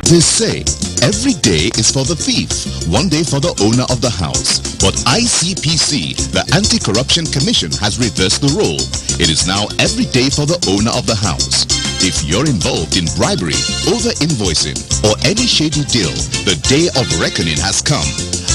They say every day is for the thief, one day for the owner of the house. But ICPC, the Anti-Corruption Commission, has reversed the role. It is now every day for the owner of the house. If you're involved in bribery, over-invoicing, or any shady deal, the day of reckoning has come.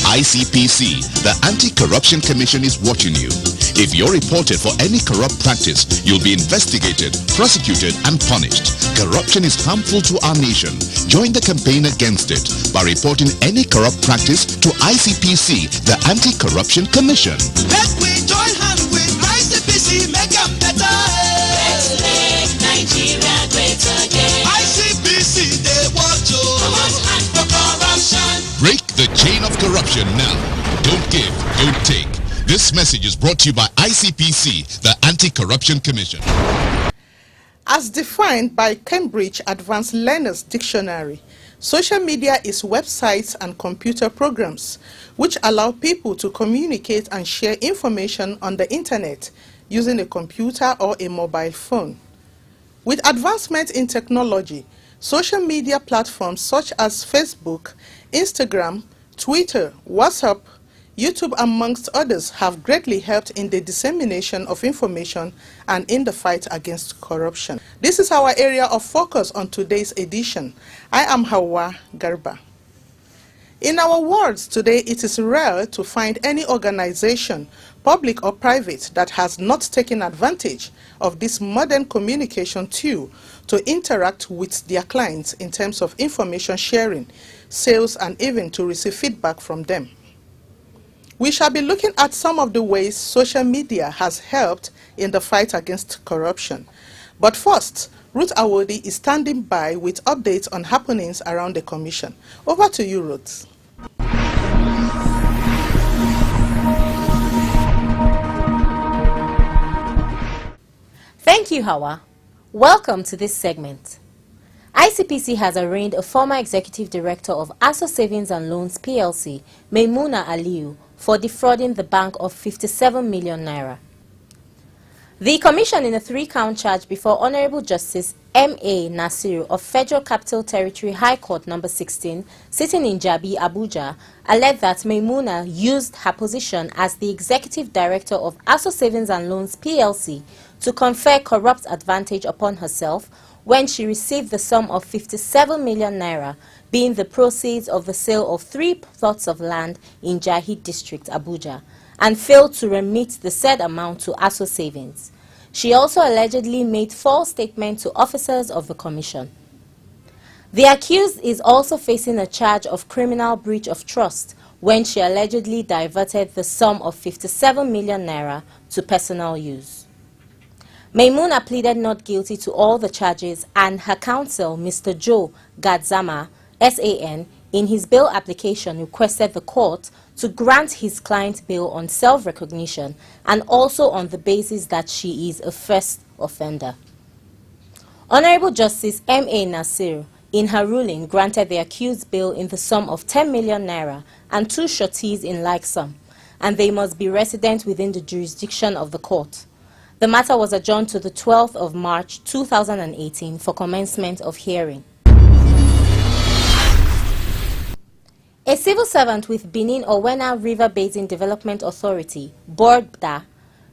ICPC, the Anti-Corruption Commission, is watching you. If you're reported for any corrupt practice, you'll be investigated, prosecuted, and punished. Corruption is harmful to our nation. Join the campaign against it by reporting any corrupt practice to ICPC, the Anti-Corruption Commission. Let we join hands with ICPC, make them better. Let's make Nigeria great again. ICPC, they want to Comot hand for corruption. Break the chain of corruption now. Don't give, don't take. This message is brought to you by ICPC, the Anti-Corruption Commission. As defined by Cambridge Advanced Learners Dictionary, social media is websites and computer programs which allow people to communicate and share information on the internet using a computer or a mobile phone. With advancement in technology, social media platforms such as Facebook, Instagram, Twitter, WhatsApp, YouTube, amongst others, have greatly helped in the dissemination of information and in the fight against corruption. This is our area of focus on today's edition. I am Hawa Garba. In our words today, it is rare to find any organization, public or private, that has not taken advantage of this modern communication tool to interact with their clients in terms of information sharing, sales, and even to receive feedback from them. We shall be looking at some of the ways social media has helped in the fight against corruption. But first, Ruth Awodi is standing by with updates on happenings around the Commission. Over to you, Ruth. Thank you, Hawa. Welcome to this segment. ICPC has arraigned a former executive director of ASO Savings and Loans PLC, Maimuna Aliyu, for defrauding the bank of 57 million naira. The commission, in a 3-count charge before Honorable Justice M.A. Nasiru of Federal Capital Territory High Court No. 16, sitting in Jabi, Abuja, alleged that Maimuna used her position as the executive director of ASO Savings and Loans PLC to confer corrupt advantage upon herself when she received the sum of 57 million naira, being the proceeds of the sale of 3 plots of land in Jahid District, Abuja, and failed to remit the said amount to ASO Savings. She also allegedly made false statements to officers of the commission. The accused is also facing a charge of criminal breach of trust when she allegedly diverted the sum of 57 million naira to personal use. Maimuna pleaded not guilty to all the charges, and her counsel, Mr. Joe Gadzama, SAN, in his bail application requested the court to grant his client bail on self-recognition and also on the basis that she is a first offender. Honorable Justice M.A. Nasir, in her ruling, granted the accused bail in the sum of 10 million naira and 2 sureties in like sum, and they must be resident within the jurisdiction of the court. The matter was adjourned to the 12th of March 2018 for commencement of hearing. A civil servant with Benin Owena River Basin Development Authority, BORDA,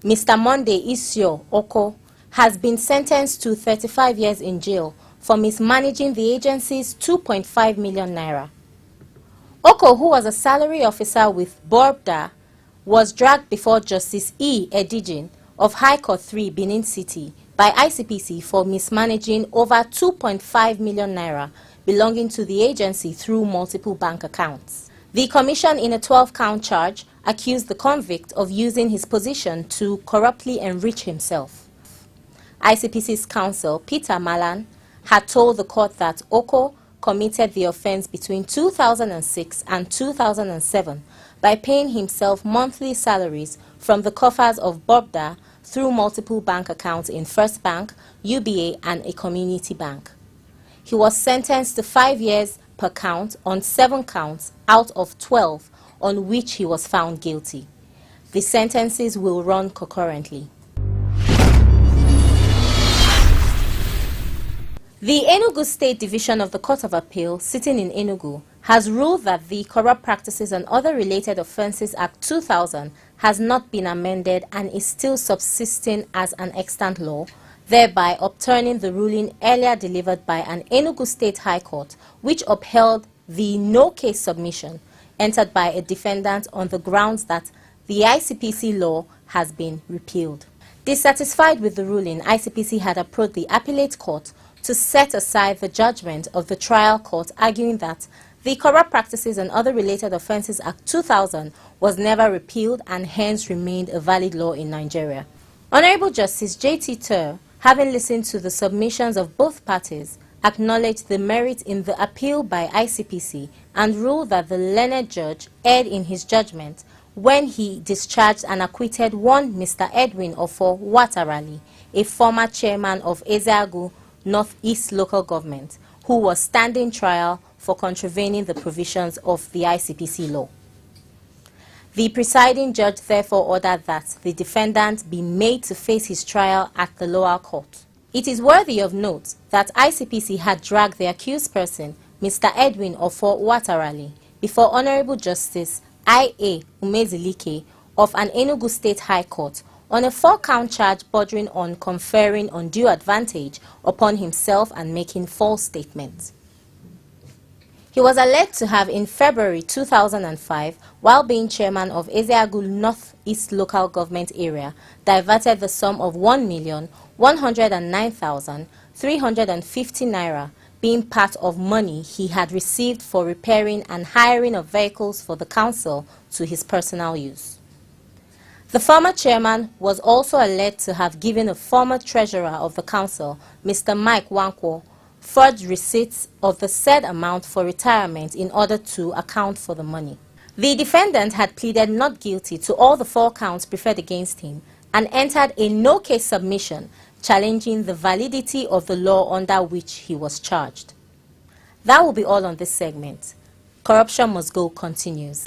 Mr. Monday Isio Oko, has been sentenced to 35 years in jail for mismanaging the agency's 2.5 million naira. Oko, who was a salary officer with BORDA, was dragged before Justice E. Edijin of High Court 3, Benin City, by ICPC for mismanaging over 2.5 million naira belonging to the agency through multiple bank accounts. The commission, in a 12-count charge, accused the convict of using his position to corruptly enrich himself. ICPC's counsel, Peter Malan, had told the court that Oko committed the offense between 2006 and 2007 by paying himself monthly salaries from the coffers of BORDA through multiple bank accounts in First Bank, UBA, and a community bank. He was sentenced to 5 years per count on 7 counts out of 12 on which he was found guilty. The sentences will run concurrently. The Enugu State Division of the Court of Appeal, sitting in Enugu, has ruled that the Corrupt Practices and Other Related Offences Act 2000 has not been amended and is still subsisting as an extant law, thereby upturning the ruling earlier delivered by an Enugu State High Court, which upheld the no-case submission entered by a defendant on the grounds that the ICPC law has been repealed. Dissatisfied with the ruling, ICPC had approached the appellate court to set aside the judgment of the trial court, arguing that the Corrupt Practices and Other Related Offences Act 2000 was never repealed and hence remained a valid law in Nigeria. Honorable Justice J.T. Tur, having listened to the submissions of both parties, acknowledged the merit in the appeal by ICPC and ruled that the learned judge erred in his judgment when he discharged and acquitted one Mr. Edwin Offor Watarali, a former chairman of Ezeagu Northeast Local Government, who was standing trial for contravening the provisions of the ICPC law. The presiding judge therefore ordered that the defendant be made to face his trial at the lower court. It is worthy of note that ICPC had dragged the accused person, Mr. Edwin Offor Watarali, before Honorable Justice I.A. Umezilike of an Enugu State High Court on a 4-count charge bordering on conferring undue advantage upon himself and making false statements. He was alleged to have, in February 2005, while being chairman of Ezeagu Northeast Local Government Area, diverted the sum of 1,109,350 naira, being part of money he had received for repairing and hiring of vehicles for the council to his personal use. The former chairman was also alleged to have given a former treasurer of the council, Mr. Mike Wankwo, forged receipts of the said amount for retirement in order to account for the money. The defendant had pleaded not guilty to all the 4 counts preferred against him and entered a no-case submission challenging the validity of the law under which he was charged. That will be all on this segment. Corruption Must Go continues.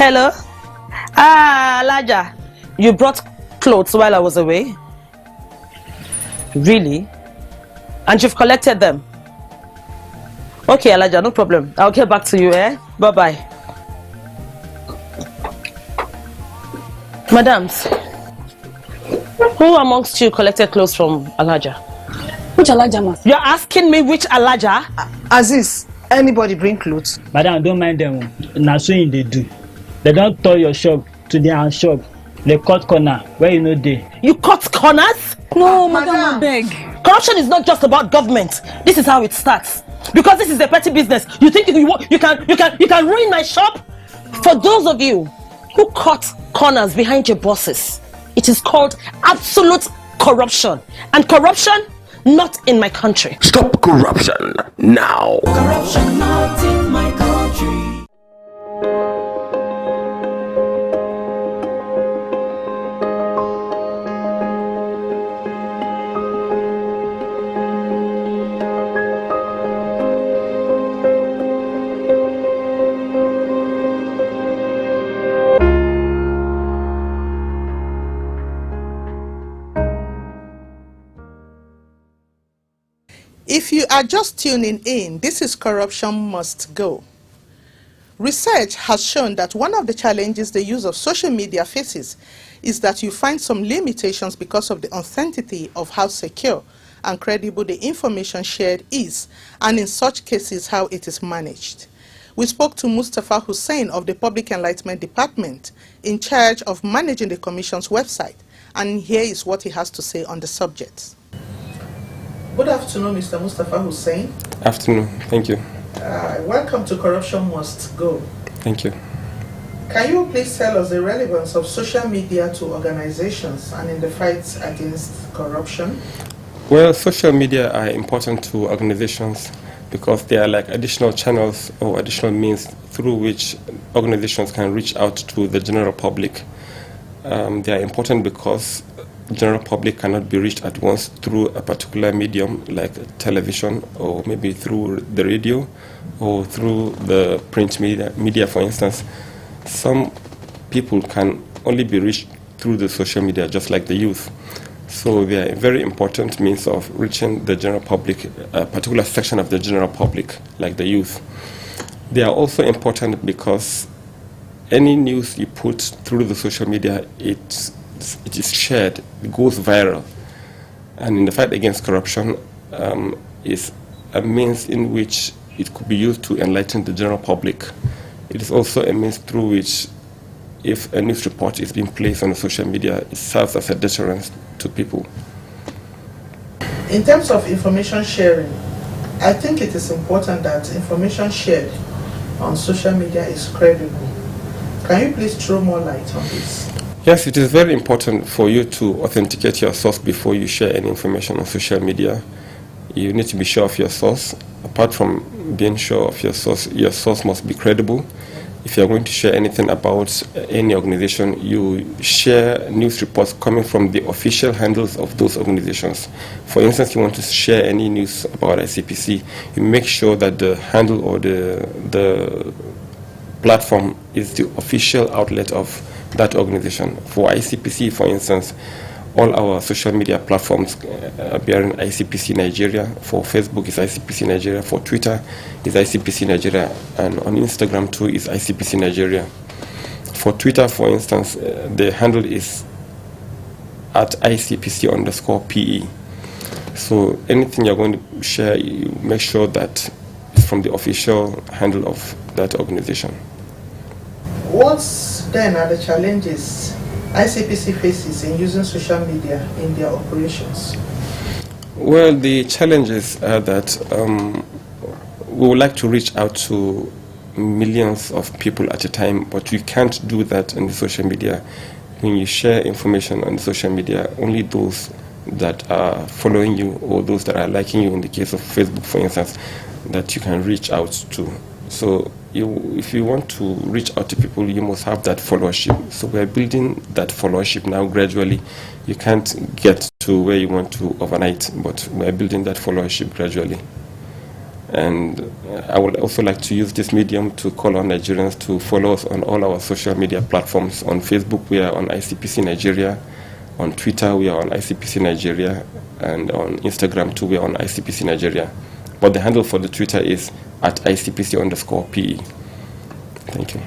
Hello? Alaja, you brought clothes while I was away? Really? And you've collected them? Okay, Alaja, no problem. I'll get back to you, eh? Bye-bye. Madams, who amongst you collected clothes from Alaja? Which Alaja, ma? You're asking me which Alaja? Aziz, anybody bring clothes? Madam, don't mind them. Now so they do. They don't tow your shop to their shop. They cut corner where you know they. You cut corners? No, madam, I beg. Corruption is not just about government. This is how it starts. Because this is a petty business. You think you can ruin my shop? For those of you who cut corners behind your bosses, it is called absolute corruption. And corruption, not in my country. Stop corruption now. Corruption not in my country. If you are just tuning in, this is Corruption Must Go. Research has shown that one of the challenges the use of social media faces is that you find some limitations because of the uncertainty of how secure and credible the information shared is, and in such cases how it is managed. We spoke to Mustafa Hussain of the Public Enlightenment Department in charge of managing the Commission's website, and here is what he has to say on the subject. Good afternoon, Mr. Mustafa Hussain. Afternoon, thank you. Welcome to Corruption Must Go. Thank you. Can you please tell us the relevance of social media to organizations and in the fight against corruption? Well, social media are important to organizations because they are like additional channels or additional means through which organizations can reach out to the general public. They are important because general public cannot be reached at once through a particular medium like television, or maybe through the radio, or through the print media, for instance, some people can only be reached through the social media, just like the youth. So they are a very important means of reaching the general public, a particular section of the general public, like the youth. They are also important because any news you put through the social media, it is shared, it goes viral. And in the fight against corruption is a means in which it could be used to enlighten the general public. It is also a means through which, if a news report is being placed on the social media, it serves as a deterrent to people. In terms of information sharing, I think it is important that information shared on social media is credible. Can you please throw more light on this? Yes, it is very important for you to authenticate your source before you share any information on social media. You need to be sure of your source. Apart from being sure of your source must be credible. If you are going to share anything about any organization, you share news reports coming from the official handles of those organizations. For instance, you want to share any news about ICPC, you make sure that the handle or the platform is the official outlet of that organization. For ICPC, for instance, all our social media platforms appear in ICPC Nigeria. For Facebook is ICPC Nigeria. For Twitter is ICPC Nigeria. And on Instagram too is ICPC Nigeria. For Twitter, for instance, the handle is at ICPC_PE. So anything you're going to share, you make sure that it's from the official handle of that organization. What then are the challenges ICPC faces in using social media in their operations? Well, the challenges are that we would like to reach out to millions of people at a time, but you can't do that on the social media. When you share information on social media, only those that are following you or those that are liking you, in the case of Facebook, for instance, that you can reach out to. So if you want to reach out to people, you must have that followership. So we're building that followership now gradually. You can't get to where you want to overnight, but we're building that followership gradually. And I would also like to use this medium to call on Nigerians to follow us on all our social media platforms. On Facebook, we are on ICPC Nigeria. On Twitter, we are on ICPC Nigeria. And on Instagram, too, we are on ICPC Nigeria. But the handle for the Twitter is at ICPC_PE. Thank you.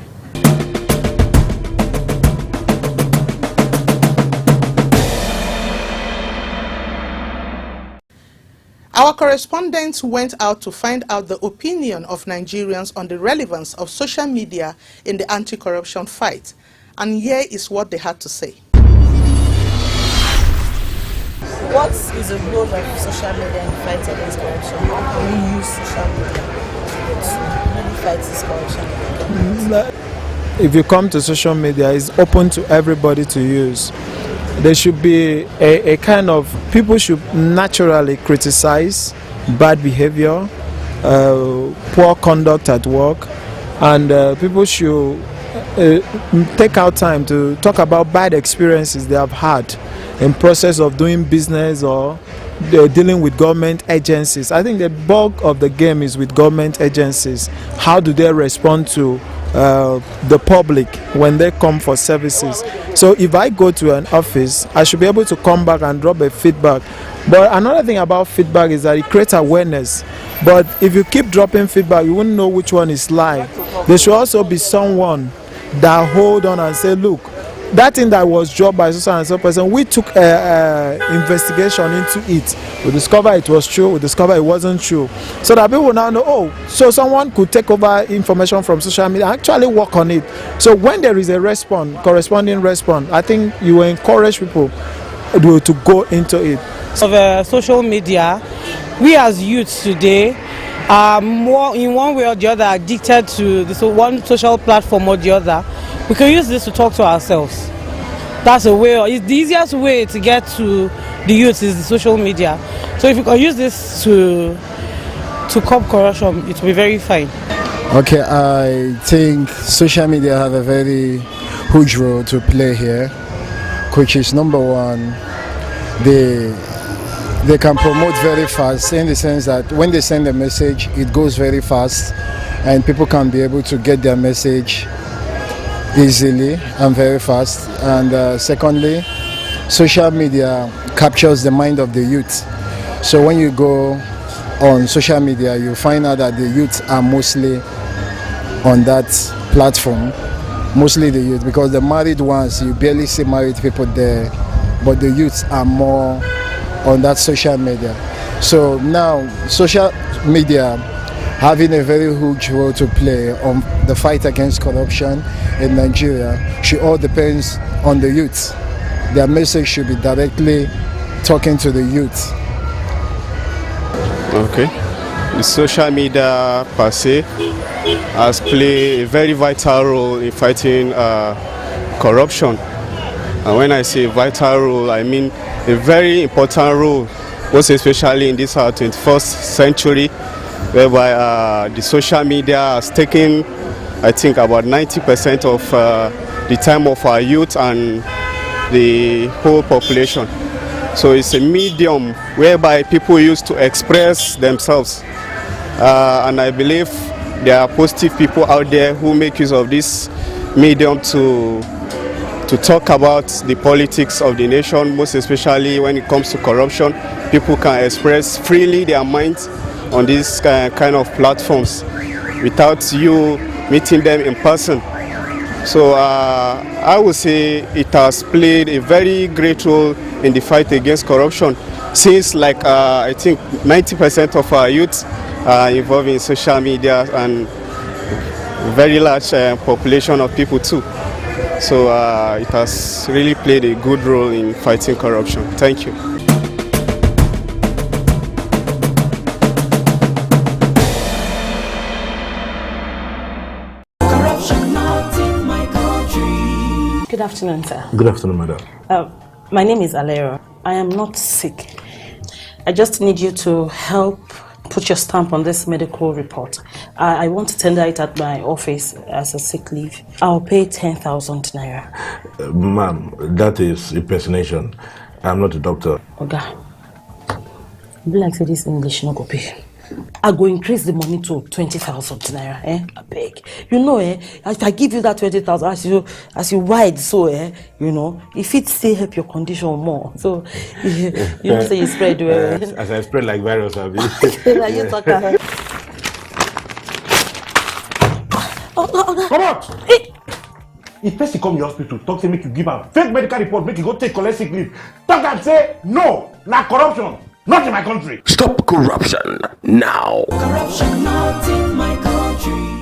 Our correspondents went out to find out the opinion of Nigerians on the relevance of social media in the anti-corruption fight. And here is what they had to say. What is the role of social media in the fight against corruption? How can we use social media to really fight this corruption? If you come to social media, it's open to everybody to use. There should be a kind of, people should naturally criticize bad behavior, poor conduct at work, and people should take out time to talk about bad experiences they have had in process of doing business or dealing with government agencies. I think the bulk of the game is with government agencies. How do they respond to the public when they come for services? So if I go to an office, I should be able to come back and drop a feedback. But another thing about feedback is that it creates awareness. But if you keep dropping feedback, you wouldn't know which one is lie. There should also be someone that hold on and say, look, that thing that was dropped by so and so person, we took investigation into it. We discovered it was true, we discovered it wasn't true. So that people now know, oh, so someone could take over information from social media and actually work on it. So when there is a corresponding response, I think you will encourage people to go into it. Of social media, we as youths today are more in one way or the other addicted to this one social platform or the other. We can use this to talk to ourselves. That's a way. It's the easiest way to get to the youth is the social media. So if you can use this to curb corruption, it will be very fine. Okay, I think social media have a very huge role to play here, which is number one, they can promote very fast, in the sense that when they send a message, it goes very fast and people can be able to get their message easily and very fast. And secondly, social media captures the mind of the youth. So when you go on social media, you find out that the youth are mostly on that platform, mostly the youth, because the married ones, you barely see married people there, but the youths are more on that social media. So now social media having a very huge role to play on the fight against corruption in Nigeria. It all depends on the youth. Their message should be directly talking to the youth. Okay. The social media per se has played a very vital role in fighting corruption. And when I say vital role, I mean a very important role, most especially in this 21st century, whereby the social media has taken, I think, about 90% of the time of our youth and the whole population. So it's a medium whereby people used to express themselves. And I believe there are positive people out there who make use of this medium to talk about the politics of the nation, most especially when it comes to corruption. People can express freely their minds on these kind of platforms without you meeting them in person. So I would say it has played a very great role in the fight against corruption, since I think 90% of our youth are involved in social media and a very large population of people too. So it has really played a good role in fighting corruption. Thank you. Good afternoon, sir. Good afternoon, madam. My name is Alero. I am not sick. I just need you to help put your stamp on this medical report. I want to tender it at my office as a sick leave. I'll pay 10,000 naira. Ma'am, that is impersonation. I'm not a doctor. Oga, be like say this English no go pay. I go increase the money to 20,000 naira. I beg. You know, if I give you that 20,000, as you ride, so you know, if it still help your condition more. So you know, say you spread well. As I spread like virus, I'll be. Like you talk. Come out! If person come your hospital, talk to make you give am fake medical report, make you go take collect sick leave. Talk and say no, na corruption. Not in my country. Stop corruption now. Corruption not in my country.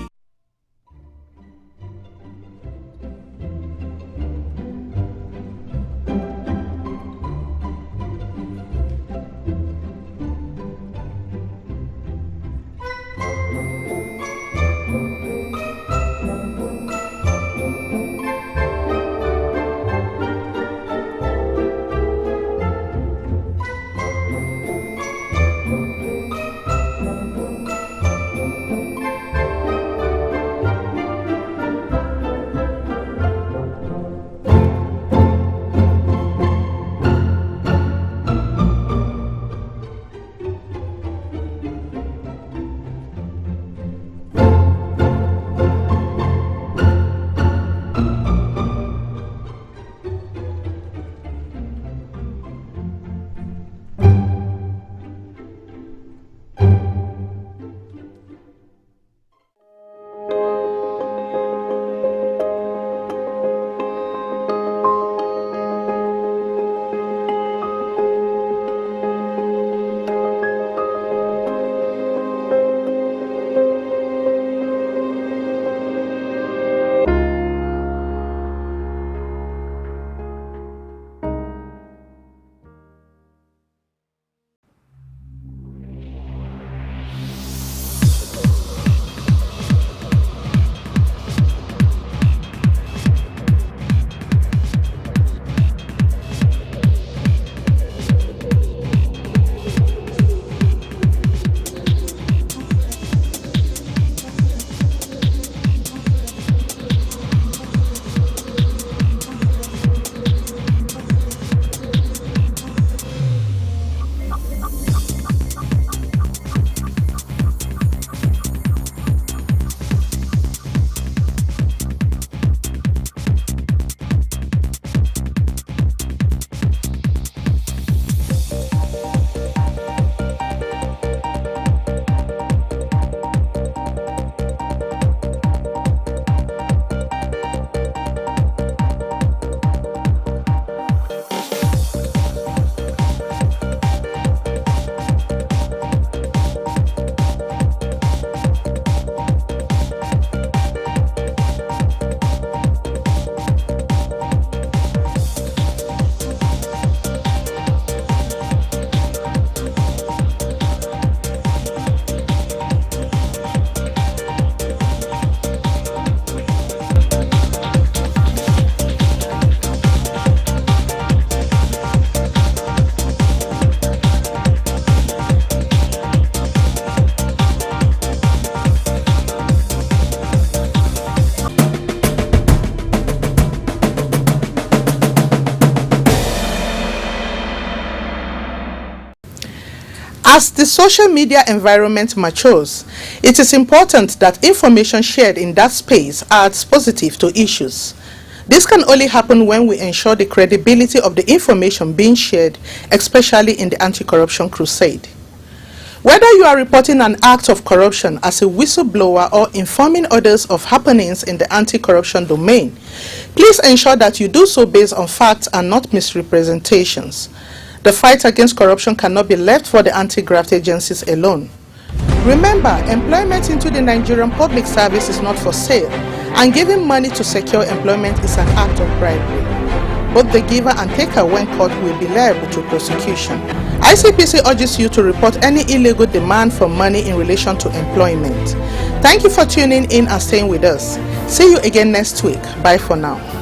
As the social media environment matures, it is important that information shared in that space adds positive to issues. This can only happen when we ensure the credibility of the information being shared, especially in the anti-corruption crusade. Whether you are reporting an act of corruption as a whistleblower or informing others of happenings in the anti-corruption domain, please ensure that you do so based on facts and not misrepresentations. The fight against corruption cannot be left for the anti-graft agencies alone. Remember, employment into the Nigerian public service is not for sale, and giving money to secure employment is an act of bribery. Both the giver and taker, when caught, will be liable to prosecution. ICPC urges you to report any illegal demand for money in relation to employment. Thank you for tuning in and staying with us. See you again next week. Bye for now.